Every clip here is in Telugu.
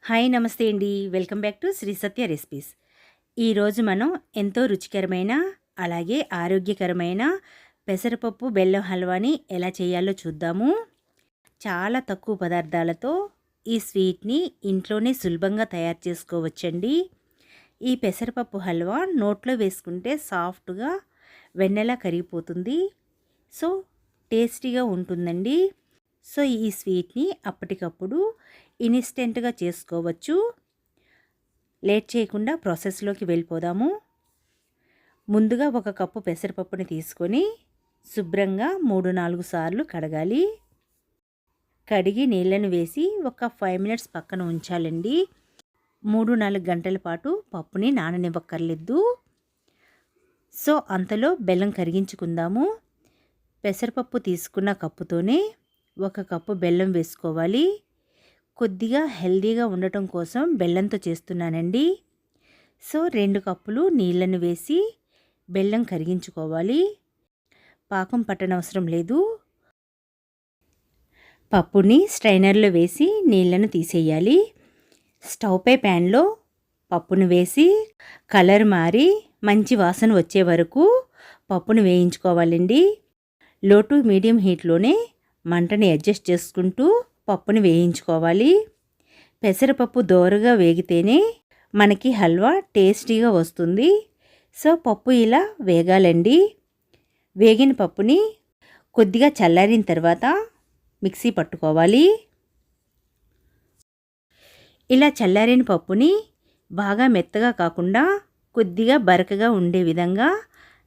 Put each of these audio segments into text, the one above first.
హాయ్ నమస్తే అండి. Welcome back to Sri Satya recipes. ఈరోజు మనం ఎంతో రుచికరమైన అలాగే ఆరోగ్యకరమైన పెసరపప్పు బెల్లం హల్వాని ఎలా చేయాలో చూద్దాము. చాలా తక్కువ పదార్థాలతో ఈ స్వీట్ని ఇంట్లోనే సులభంగా తయారు చేసుకోవచ్చండి. ఈ పెసరపప్పు హల్వా నోట్లో వేసుకుంటే సాఫ్ట్గా వెన్నెలా కరిగిపోతుంది. సో టేస్టీగా ఉంటుందండి. సో ఈ స్వీట్ని అప్పటికప్పుడు ఇన్స్టెంట్గా చేసుకోవచ్చు. లేట్ చేయకుండా ప్రాసెస్లోకి వెళ్ళిపోదాము. ముందుగా ఒక కప్పు పెసరపప్పుని తీసుకొని శుభ్రంగా 3-4 సార్లు కడగాలి. కడిగి నీళ్ళను వేసి ఒక 5 మినిట్స్ పక్కన ఉంచాలండి. 3-4 గంటల పాటు పప్పుని నాననివ్వక్కర్లేదు. సో అంతలో బెల్లం కరిగించుకుందాము. పెసరపప్పు తీసుకున్న కప్పుతోనే ఒక కప్పు బెల్లం వేసుకోవాలి. కొద్దిగా హెల్దీగా ఉండటం కోసం బెల్లంతో చేస్తున్నానండి. సో 2 కప్పులు నీళ్ళను వేసి బెల్లం కరిగించుకోవాలి. పాకం పట్టనవసరం లేదు. పప్పుని స్ట్రైనర్లో వేసి నీళ్ళను తీసేయాలి. స్టవ్పై ప్యాన్లో పప్పును వేసి కలర్ మారి మంచి వాసన వచ్చే వరకు పప్పును వేయించుకోవాలండి. లో టు మీడియం హీట్లోనే మంటని అడ్జస్ట్ చేసుకుంటూ పప్పుని వేయించుకోవాలి. పెసరపప్పు దోరగా వేగితేనే మనకి హల్వా టేస్టీగా వస్తుంది. సో పప్పు ఇలా వేగాలండి. వేగిన పప్పుని కొద్దిగా చల్లారిన తర్వాత మిక్సీ పట్టుకోవాలి. ఇలా చల్లారిన పప్పుని బాగా మెత్తగా కాకుండా కొద్దిగా బరకగా ఉండే విధంగా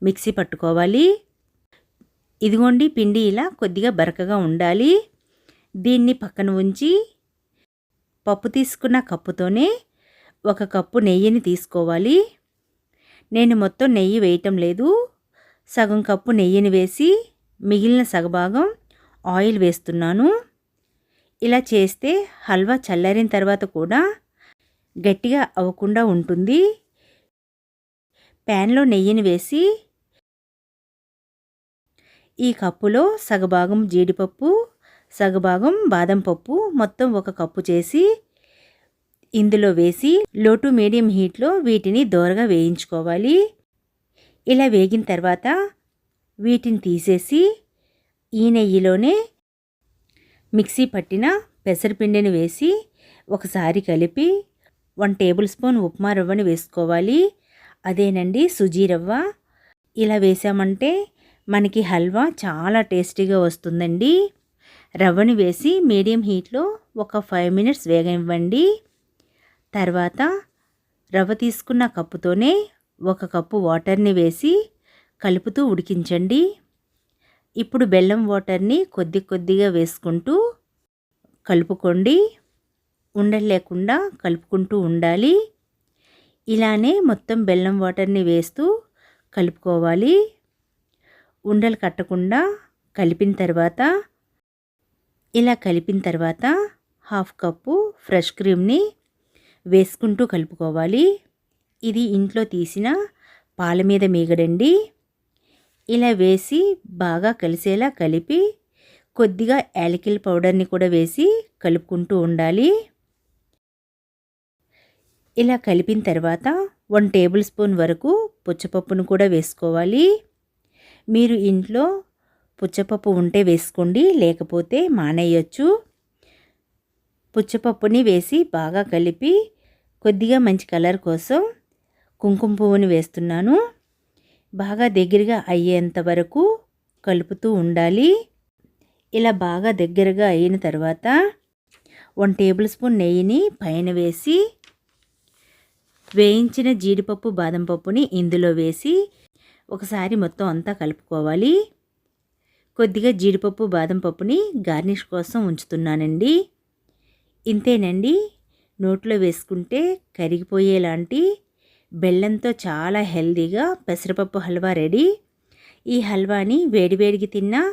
మిక్సీ పట్టుకోవాలి. ఇదిగోండి పిండి ఇలా కొద్దిగా బరకగా ఉండాలి. దీన్ని పక్కన ఉంచి పప్పు తీసుకున్న కప్పుతోనే ఒక కప్పు నెయ్యిని తీసుకోవాలి. నేను మొత్తం నెయ్యి వేయటం లేదు. సగం కప్పు నెయ్యిని వేసి మిగిలిన సగభాగం ఆయిల్ వేస్తున్నాను. ఇలా చేస్తే హల్వా చల్లారిన తర్వాత కూడా గట్టిగా అవ్వకుండా ఉంటుంది. ప్యాన్లో నెయ్యిని వేసి ఈ కప్పులో సగభాగం జీడిపప్పు సగభాగం బాదం పప్పు మొత్తం ఒక కప్పు చేసి ఇందులో వేసి లో టు మీడియం హీట్లో వీటిని దోరగా వేయించుకోవాలి. ఇలా వేగిన తర్వాత వీటిని తీసేసి ఈ నెయ్యిలోనే మిక్సీ పట్టిన పెసరపిండిని వేసి ఒకసారి కలిపి 1 టేబుల్ స్పూన్ ఉప్మా రవ్వని వేసుకోవాలి. అదేనండి సుజీ రవ్వ. ఇలా వేసామంటే మనకి హల్వా చాలా టేస్టీగా వస్తుందండి. రవ్వని వేసి మీడియం హీట్లో ఒక 5 మినిట్స్ వేగనివ్వండి. తర్వాత రవ్వ తీసుకున్న కప్పుతోనే ఒక కప్పు వాటర్ని వేసి కలుపుతూ ఉడికించండి. ఇప్పుడు బెల్లం వాటర్ని కొద్ది కొద్దిగా వేసుకుంటూ కలుపుకోండి. ఉండలు లేకుండా కలుపుకుంటూ ఉండాలి. ఇలానే మొత్తం బెల్లం వాటర్ని వేస్తూ కలుపుకోవాలి. ఉండలు కట్టకుండా కలిపిన తర్వాత హాఫ్ కప్పు ఫ్రెష్ క్రీమ్ని వేసుకుంటూ కలుపుకోవాలి. ఇది ఇంట్లో తీసిన పాల మీద మీగడండి. ఇలా వేసి బాగా కలిసేలా కలిపి కొద్దిగా యాలకుల పౌడర్ని కూడా వేసి కలుపుకుంటూ ఉండాలి. ఇలా కలిపిన తర్వాత 1 టేబుల్ స్పూన్ వరకు పుచ్చపప్పును కూడా వేసుకోవాలి. మీరు ఇంట్లో పుచ్చపప్పు ఉంటే వేసుకోండి, లేకపోతే మానేయొచ్చు. పుచ్చపప్పుని వేసి బాగా కలిపి కొద్దిగా మంచి కలర్ కోసం కుంకుమ పువ్వుని వేస్తున్నాను. బాగా దగ్గరగా అయ్యేంత వరకు కలుపుతూ ఉండాలి. ఇలా బాగా దగ్గరగా అయిన తర్వాత 1 టేబుల్ స్పూన్ నెయ్యిని పైన వేసి వేయించిన జీడిపప్పు బాదం పప్పుని ఇందులో వేసి ఒకసారి మొత్తం అంతా కలుపుకోవాలి. కొద్దిగా జీడిపప్పు బాదం పప్పుని గార్నిష్ కోసం ఉంచుతున్నానండి. ఇంతేనండి. నోట్లో వేసుకుంటే కరిగిపోయేలాంటి బెల్లంతో చాలా హెల్దీగా పెసరపప్పు హల్వా రెడీ. ఈ హల్వాని వేడివేడికి తిన్నా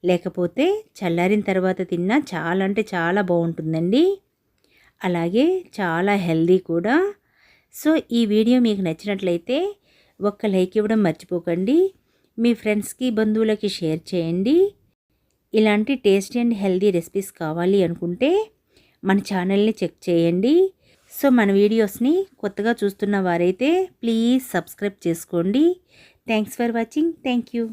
లేకపోతే చల్లారిన తర్వాత తిన్నా చాలా అంటే చాలా బాగుంటుందండి. అలాగే చాలా హెల్దీ కూడా. సో ఈ వీడియో మీకు నచ్చినట్లయితే ఒక్క లైక్ ఇవ్వడం మర్చిపోకండి. మీ ఫ్రెండ్స్కి బంధువులకి షేర్ చేయండి. ఇలాంటి టేస్టీ అండ్ హెల్దీ రెసిపీస్ కావాలి అనుకుంటే మన ఛానల్ని చెక్ చేయండి. సో మన వీడియోస్ని కొత్తగా చూస్తున్న వారైతే ప్లీజ్ సబ్స్క్రైబ్ చేసుకోండి. Thanks for watching. Thank you.